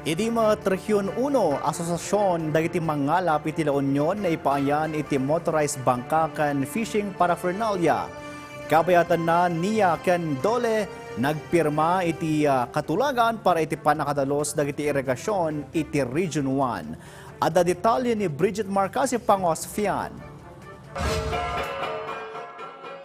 Idima Rehiyon 1, asosasyon dagiti mangalap iti La Union na ipaayan iti motorized bangka ken fishing paraphernalia. Kabayatan na niya ken dole nagpirma iti katulagan para iti panakadalos dagiti irigasyon iti Region 1. Ada detalye ni Bridget Marcasi Pangosfian.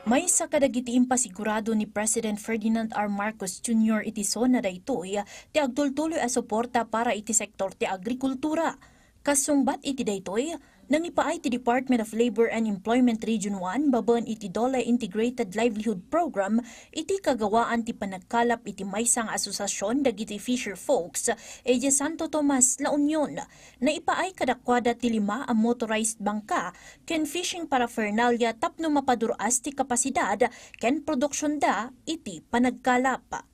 May sa kadagiti impasigurado ni President Ferdinand R. Marcos Jr. iti sona daytoy ti agtultuloy a suporta para iti sektor ti agrikultura. Kasungbat iti daytoy nang ipaay ti Department of Labor and Employment Region 1 baban iti DOLE Integrated Livelihood Program iti kagawaan ti panagkalap iti maysang asosasyon dagiti fisher folks iti Santo Tomas, La Union na ipaay kadakwada ti 5 a motorized bangka ken fishing paraphernalia tapno mapaduras ti kapasidad ken produksyon da iti panagkalap.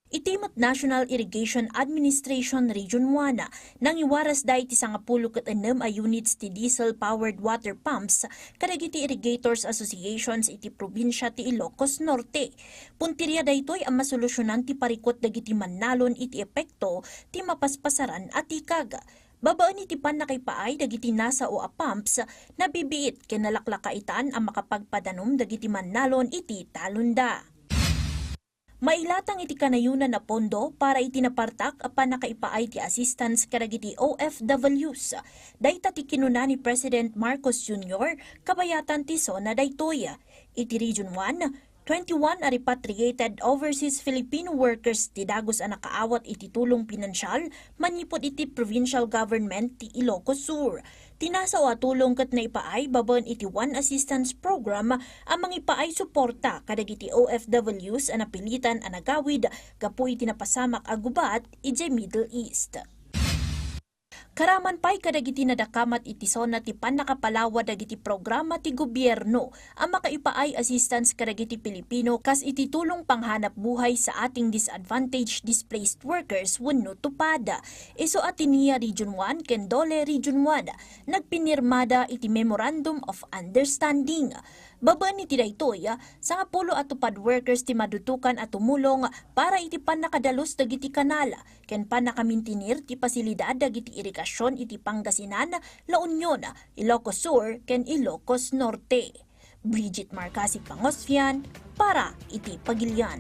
Itimot National Irrigation Administration Region 1 nang iwaras da iti 10 ket 6 a units ti diesel-powered water pumps kadagiti irrigators associations iti probinsya ti Ilocos Norte. Puntirya daytoy ang masolusyonan ti parikot dagiti mannalon iti epekto ti mapaspasaran at ikag. Babaan iti panakaipaay dagiti nasa o a pumps na bibiit ken nalaklakaitan ang makapagpadanom dagiti mannalon iti talunda. Mailatang iti kanayunan na pondo para itinapartak apan nakaipaay ti assistance kadagiti OFWs. Dayta ti kinuna ni President Marcos Jr. kabayatan ti sona daytoy. Iti Region 1, 21 a repatriated overseas Filipino workers ti dagos a nakaawat iti tulong pinansyal manipod iti provincial government ti Ilocos Sur. Tinasa o atulong ket na ipaay baban iti One Assistance Program amang ipaay suporta kadagiti OFWs a napilitan a nagawid gapu iti napasamak a gubat iti Middle East. Karaman pa'y kadagiti nadakamat iti sona ti panakapalawa dagiti programa ti gobyerno ang makaipaay assistance kadagiti Pilipino kas iti tulong panghanap buhay sa ating disadvantaged displaced workers wenno tupada. Isu atiniya Region 1 ken DOLE Region 1 nagpinirmada iti Memorandum of Understanding. Baban iti daytoy sa 10 a tupad workers ti madutukan at tumulong para iti panakadalos dagiti kanal ken panakamintinir ti pasilidad dagiti irigasyon iti Pangasinan, La Union, Ilocos Sur ken Ilocos Norte. Bridget Marcasi Pangosfian para iti Pagilian.